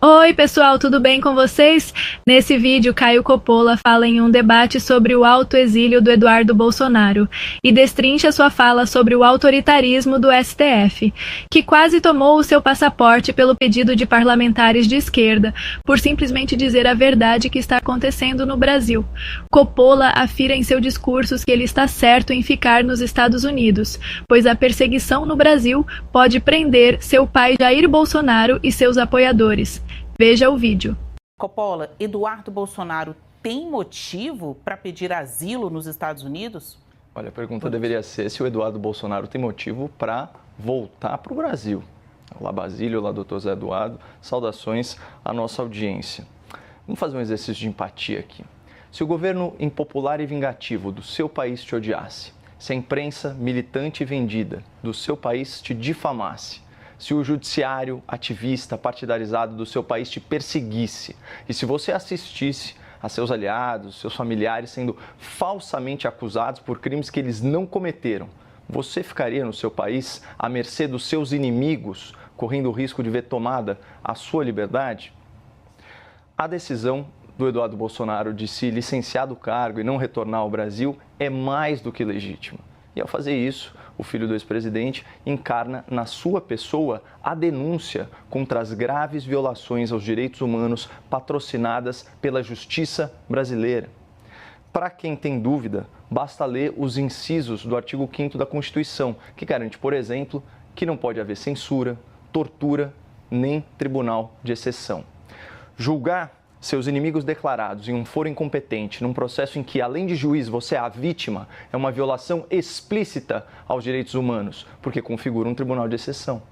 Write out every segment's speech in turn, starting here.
Oi, pessoal, tudo bem com vocês? Nesse vídeo, Caio Coppola fala em um debate sobre o autoexílio do Eduardo Bolsonaro e destrincha sua fala sobre o autoritarismo do STF, que quase tomou o seu passaporte pelo pedido de parlamentares de esquerda, por simplesmente dizer a verdade que está acontecendo no Brasil. Coppola afirma em seu discurso que ele está certo em ficar nos Estados Unidos, pois a perseguição no Brasil pode prender seu pai Jair Bolsonaro e seus apoiadores. Veja o vídeo. Coppola, Eduardo Bolsonaro tem motivo para pedir asilo nos Estados Unidos? Olha, a pergunta deveria ser se o Eduardo Bolsonaro tem motivo para voltar para o Brasil. Olá, Basílio, olá, doutor Zé Eduardo. Saudações à nossa audiência. Vamos fazer um exercício de empatia aqui. Se o governo impopular e vingativo do seu país te odiasse, se a imprensa militante e vendida do seu país te difamasse, se o judiciário ativista partidarizado do seu país te perseguisse e se você assistisse a seus aliados, seus familiares sendo falsamente acusados por crimes que eles não cometeram, você ficaria no seu país à mercê dos seus inimigos, correndo o risco de ver tomada a sua liberdade? A decisão do Eduardo Bolsonaro de se licenciar do cargo e não retornar ao Brasil é mais do que legítima. E ao fazer isso, o filho do ex-presidente encarna na sua pessoa a denúncia contra as graves violações aos direitos humanos patrocinadas pela justiça brasileira. Para quem tem dúvida, basta ler os incisos do artigo 5º da Constituição, que garante, por exemplo, que não pode haver censura, tortura, nem tribunal de exceção. Julgar seus inimigos declarados em um foro incompetente, num processo em que, além de juiz, você é a vítima, é uma violação explícita aos direitos humanos, porque configura um tribunal de exceção.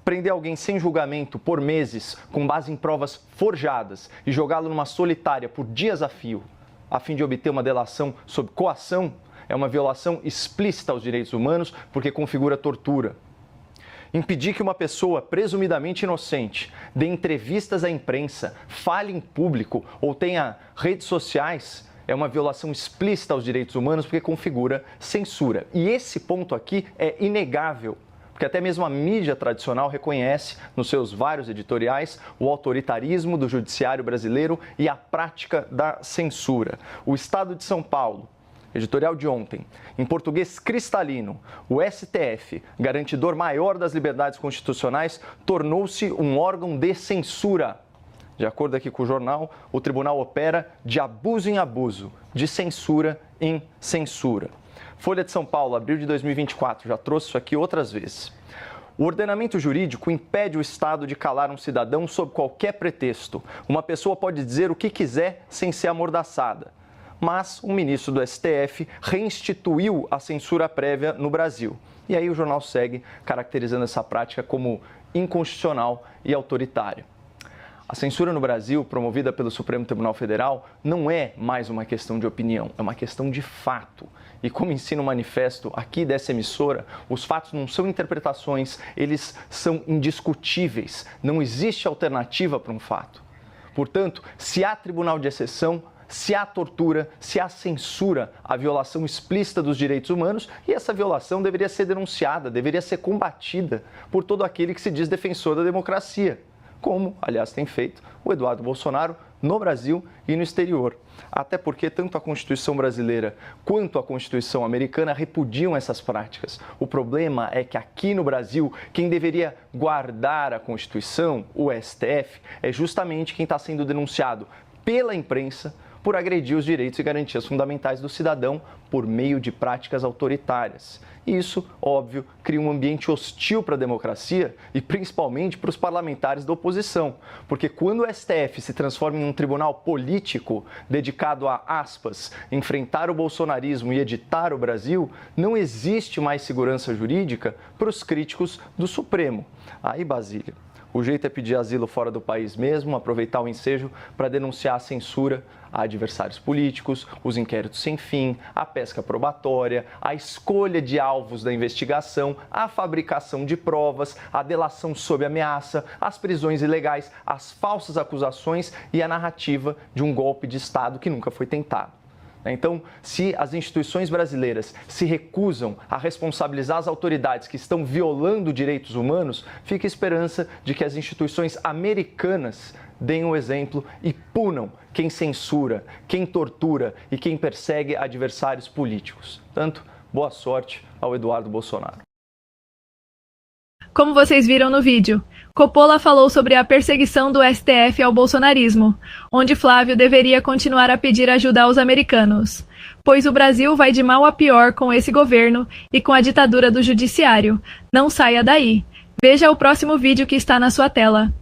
Prender alguém sem julgamento por meses, com base em provas forjadas, e jogá-lo numa solitária por dias a fio, a fim de obter uma delação sob coação, é uma violação explícita aos direitos humanos, porque configura tortura. Impedir que uma pessoa presumidamente inocente dê entrevistas à imprensa, fale em público ou tenha redes sociais é uma violação explícita aos direitos humanos porque configura censura. E esse ponto aqui é inegável, porque até mesmo a mídia tradicional reconhece nos seus vários editoriais o autoritarismo do judiciário brasileiro e a prática da censura. O Estado de São Paulo, editorial de ontem, em português cristalino, o STF, garantidor maior das liberdades constitucionais, tornou-se um órgão de censura. De acordo aqui com o jornal, o tribunal opera de abuso em abuso, de censura em censura. Folha de São Paulo, abril de 2024, já trouxe isso aqui outras vezes. O ordenamento jurídico impede o Estado de calar um cidadão sob qualquer pretexto. Uma pessoa pode dizer o que quiser sem ser amordaçada. Mas um ministro do STF reinstituiu a censura prévia no Brasil. E aí o jornal segue caracterizando essa prática como inconstitucional e autoritária. A censura no Brasil, promovida pelo Supremo Tribunal Federal, não é mais uma questão de opinião, é uma questão de fato. E como ensina o manifesto aqui dessa emissora, os fatos não são interpretações, eles são indiscutíveis. Não existe alternativa para um fato. Portanto, se há tribunal de exceção, se há tortura, se há censura, a violação explícita dos direitos humanos, e essa violação deveria ser denunciada, deveria ser combatida por todo aquele que se diz defensor da democracia, como, aliás, tem feito o Eduardo Bolsonaro no Brasil e no exterior. Até porque tanto a Constituição brasileira quanto a Constituição americana repudiam essas práticas. O problema é que aqui no Brasil, quem deveria guardar a Constituição, o STF, é justamente quem está sendo denunciado pela imprensa por agredir os direitos e garantias fundamentais do cidadão por meio de práticas autoritárias. E isso, óbvio, cria um ambiente hostil para a democracia e principalmente para os parlamentares da oposição. Porque quando o STF se transforma em um tribunal político dedicado a, aspas, enfrentar o bolsonarismo e editar o Brasil, não existe mais segurança jurídica para os críticos do Supremo. Aí, Basílio, o jeito é pedir asilo fora do país mesmo, aproveitar o ensejo para denunciar a censura a adversários políticos, os inquéritos sem fim, a pesca probatória, a escolha de alvos da investigação, a fabricação de provas, a delação sob ameaça, as prisões ilegais, as falsas acusações e a narrativa de um golpe de Estado que nunca foi tentado. Então, se as instituições brasileiras se recusam a responsabilizar as autoridades que estão violando direitos humanos, fica a esperança de que as instituições americanas deem o exemplo e punam quem censura, quem tortura e quem persegue adversários políticos. Portanto, boa sorte ao Eduardo Bolsonaro. Como vocês viram no vídeo, Coppola falou sobre a perseguição do STF ao bolsonarismo, onde Flávio deveria continuar a pedir ajuda aos americanos, pois o Brasil vai de mal a pior com esse governo e com a ditadura do judiciário. Não saia daí. Veja o próximo vídeo que está na sua tela.